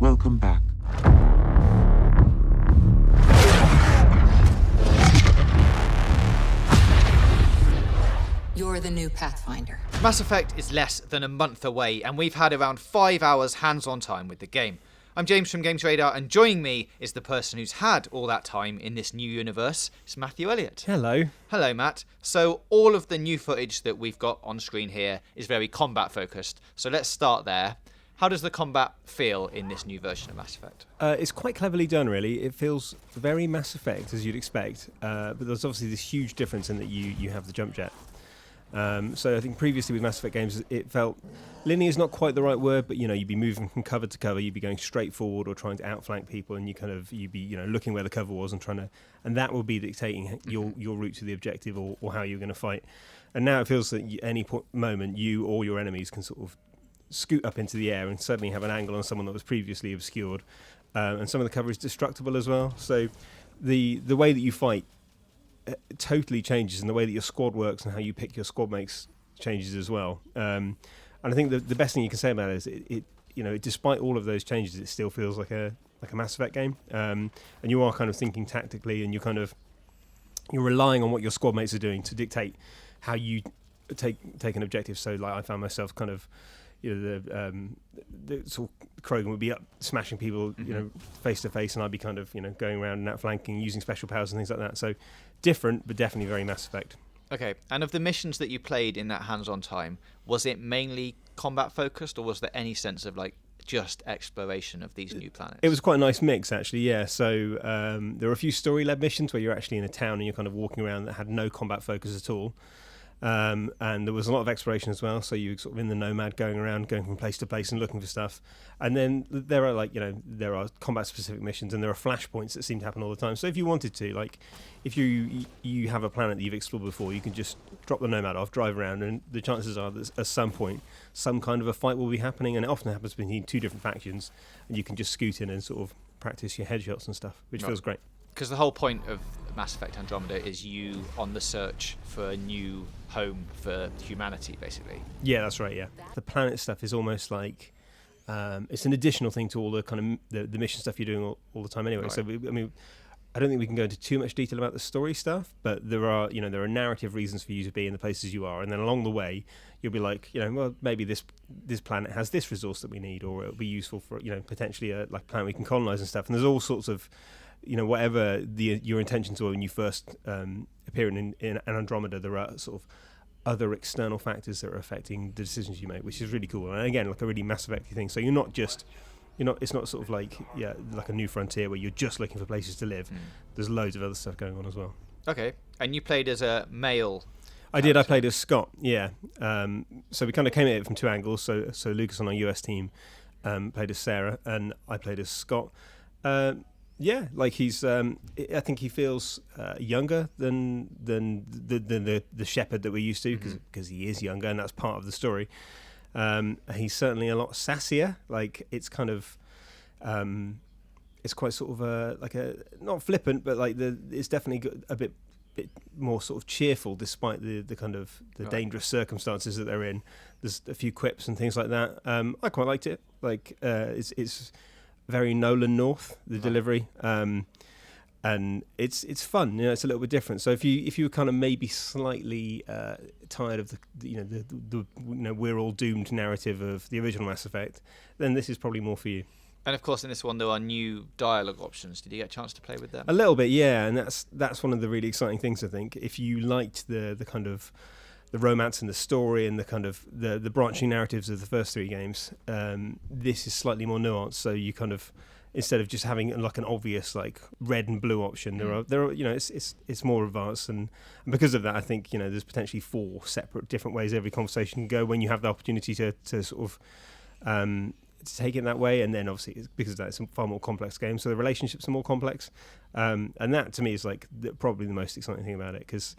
Welcome back. You're the new Pathfinder. Mass Effect is less than a month away, and we've had around 5 hours hands-on time with the game. I'm James from Games Radar, and joining me is the person who's had all that time in this new universe. It's Matthew Elliott. Hello. Hello, Matt. So all of the new footage that we've got on screen here is very combat-focused. So let's start there. How does the combat feel in this new version of Mass Effect? It's quite cleverly done, really. It feels very Mass Effect, as you'd expect, but there's obviously this huge difference in that you have the jump jet. So I think previously with Mass Effect games, it felt linear is not quite the right word, but you'd be moving from cover to cover, you'd be going straight forward or trying to outflank people, and you'd be looking where the cover was and that will be dictating your route to the objective or how you're going to fight. And now it feels that any moment you or your enemies can sort of scoot up into the air and suddenly have an angle on someone that was previously obscured, and some of the cover is destructible as well. So the way that you fight totally changes, and the way that your squad works and how you pick your squad mates changes as well. And I think the best thing you can say about it is it despite all of those changes, it still feels like a Mass Effect game. And you are kind of thinking tactically, and you're relying on what your squad mates are doing to dictate how you take an objective. So like I found myself kind of the sort of Krogan would be up smashing people, face to face, and I'd be kind of going around and outflanking, using special powers and things like that. So different, but definitely very Mass Effect. Okay, and of the missions that you played in that hands-on time, was it mainly combat focused, or was there any sense of like just exploration of these new planets? It was quite a nice mix, actually. Yeah. So there were a few story-led missions where you're actually in a town and you're kind of walking around that had no combat focus at all. And there was a lot of exploration as well, so you're sort of in the Nomad, going around, going from place to place and looking for stuff. And then there are there are combat specific missions, and there are flashpoints that seem to happen all the time. So if you wanted to, like if you have a planet that you've explored before, you can just drop the Nomad off, drive around, and the chances are that at some point some kind of a fight will be happening, and it often happens between two different factions, and you can just scoot in and sort of practice your headshots and stuff, which feels great. Because the whole point of Mass Effect Andromeda is you on the search for a new home for humanity, basically. Yeah, that's right, yeah. The planet stuff is almost like it's an additional thing to all the kind of the mission stuff you're doing all the time anyway. Right. So, I don't think we can go into too much detail about the story stuff, but there are narrative reasons for you to be in the places you are, and then along the way you'll be like, well, maybe this planet has this resource that we need, or it'll be useful for potentially a planet we can colonize and stuff. And there's all sorts of whatever your intentions were when you first appear in Andromeda, there are sort of other external factors that are affecting the decisions you make, which is really cool. And again, like a really Mass Effect thing. So it's not sort of like a New Frontier where you're just looking for places to live. There's loads of other stuff going on as well. Okay, and you played as a male. I did. I played as Scott. Yeah. So we kind of came at it from two angles. So Lucas on our US team played as Sarah, and I played as Scott. Yeah, like he's. I think he feels younger than the shepherd that we're used to, because he is younger, and that's part of the story. He's certainly a lot sassier. Like it's kind of, it's quite sort of like a not flippant, but like it's definitely a bit more sort of cheerful, despite the kind of the dangerous circumstances that they're in. There's a few quips and things like that. I quite liked it. Like it's very Nolan North, the delivery, and it's fun. It's a little bit different. So if you were kind of maybe slightly tired of the we're all doomed narrative of the original Mass Effect, then this is probably more for you. And of course, in this one there are new dialogue options. Did you get a chance to play with them? A little bit, yeah. And that's one of the really exciting things, I think. If you liked the kind of the romance and the story and the kind of the branching narratives of the first three games, this is slightly more nuanced. So you kind of, instead of just having like an obvious like red and blue option, there are it's more advanced, and because of that, I think there's potentially 4 separate different ways every conversation can go when you have the opportunity to sort of to take it that way. And then obviously because of that, it's a far more complex game, so the relationships are more complex, and that to me is like probably the most exciting thing about it, because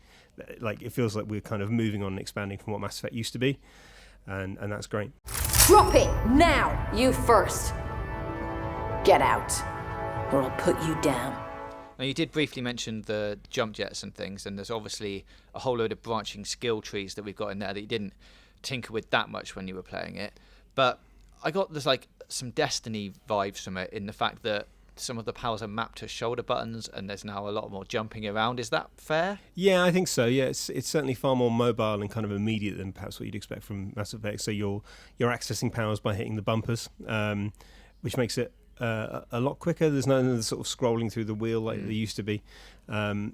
like it feels like we're kind of moving on and expanding from what Mass Effect used to be, and that's great. Drop it now, you first. Get out, or I'll put you down. Now, you did briefly mention the jump jets and things, and there's obviously a whole load of branching skill trees that we've got in there that you didn't tinker with that much when you were playing it. But I got this like some Destiny vibes from it in the fact that some of the powers are mapped to shoulder buttons and there's now a lot more jumping around. Is that fair? Yeah, I think so. Yeah, it's certainly far more mobile and kind of immediate than perhaps what you'd expect from Mass Effect. So you're accessing powers by hitting the bumpers, which makes it a lot quicker. There's none of the sort of scrolling through the wheel like there used to be, and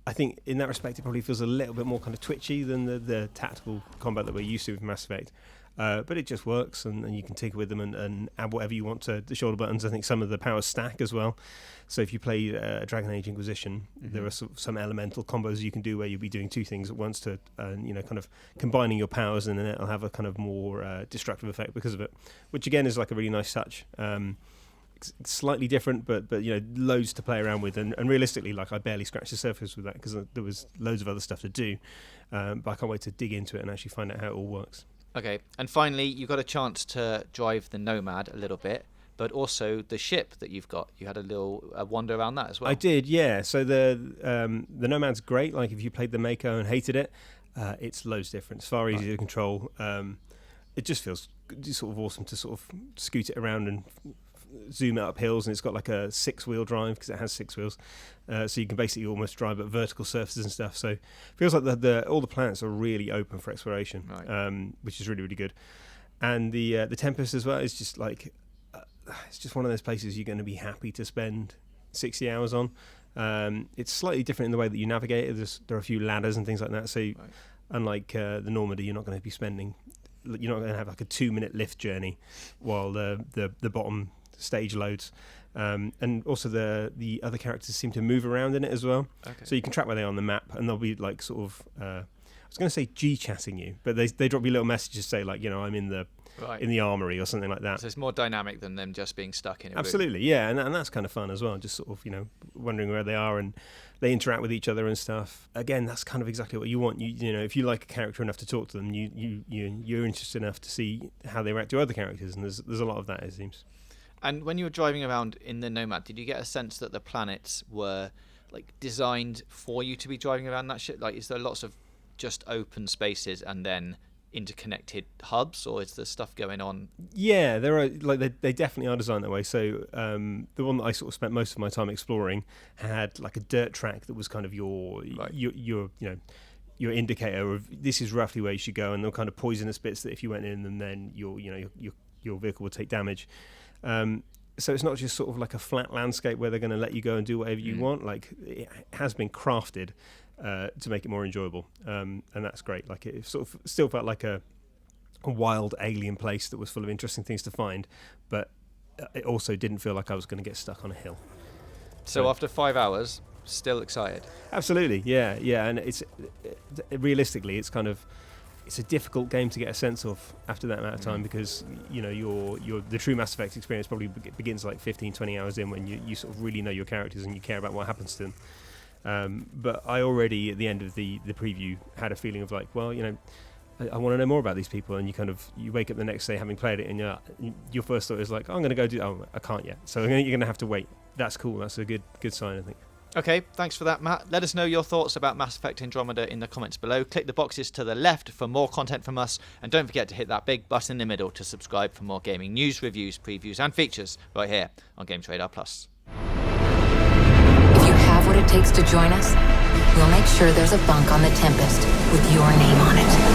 I think in that respect it probably feels a little bit more kind of twitchy than the tactical combat that we're used to with Mass Effect. But it just works, and you can tinker with them and add whatever you want to the shoulder buttons. I think some of the powers stack as well. So if you play Dragon Age Inquisition, there are some elemental combos you can do where you'll be doing two things at once to, kind of combining your powers, and then it'll have a kind of more destructive effect because of it, which again is like a really nice touch. Slightly different, but loads to play around with, and realistically, like I barely scratched the surface with that because there was loads of other stuff to do. But I can't wait to dig into it and actually find out how it all works. Okay, and finally, you got a chance to drive the Nomad a little bit, but also the ship that you've got. You had a little wander around that as well. I did, yeah. So the Nomad's great. Like if you played the Mako and hated it, it's loads different. It's far easier to control. It just feels sort of awesome to sort of scoot it around and zoom it up hills, and it's got like a 6-wheel drive because it has 6 wheels, so you can basically almost drive at vertical surfaces and stuff. So it feels like all the planets are really open for exploration, right. Which is really, really good. And the Tempest as well is just like it's just one of those places you're going to be happy to spend 60 hours on. It's slightly different in the way that you navigate it. There are a few ladders and things like that, so right. Unlike the Normandy, you're not going to have like a 2-minute lift journey while the bottom stage loads, and also the other characters seem to move around in it as well. Okay. So you can track where they are on the map, and they'll be like sort of I was going to say G-chatting you, but they drop you little messages, say like, I'm in the armory or something like that. So it's more dynamic than them just being stuck in a Absolutely, room. Yeah, and that's kind of fun as well, just sort of wondering where they are, and they interact with each other and stuff. Again, that's kind of exactly what you want. If you like a character enough to talk to them, you're interested enough to see how they react to other characters, and there's a lot of that, it seems. And when you were driving around in the Nomad, did you get a sense that the planets were like designed for you to be driving around that ship? Like, is there lots of just open spaces and then interconnected hubs, or is there stuff going on? Yeah, there are. Like they definitely are designed that way. So the one that I sort of spent most of my time exploring had like a dirt track that was kind of your indicator of this is roughly where you should go, and they're kind of poisonous bits that if you went in, and then your vehicle would take damage. So it's not just sort of like a flat landscape where they're going to let you go and do whatever you want. Like it has been crafted to make it more enjoyable, and that's great. Like it sort of still felt like a wild alien place that was full of interesting things to find, but it also didn't feel like I was going to get stuck on a hill. So after 5 hours, still excited? Absolutely, yeah, and it's realistically, it's a difficult game to get a sense of after that amount of time, because the true Mass Effect experience probably begins like 15-20 hours in, when you sort of really know your characters and you care about what happens to them. But I already at the end of the preview had a feeling of like, well, I want to know more about these people, and you wake up the next day having played it, and your first thought is like, I'm going to go I can't yet, so you're going to have to wait. That's cool. That's a good sign, I think. Okay, thanks for that, Matt. Let us know your thoughts about Mass Effect Andromeda in the comments below. Click the boxes to the left for more content from us, and don't forget to hit that big button in the middle to subscribe for more gaming news, reviews, previews and features right here on Games Radar Plus. If you have what it takes to join us, we'll make sure there's a bunk on the Tempest with your name on it.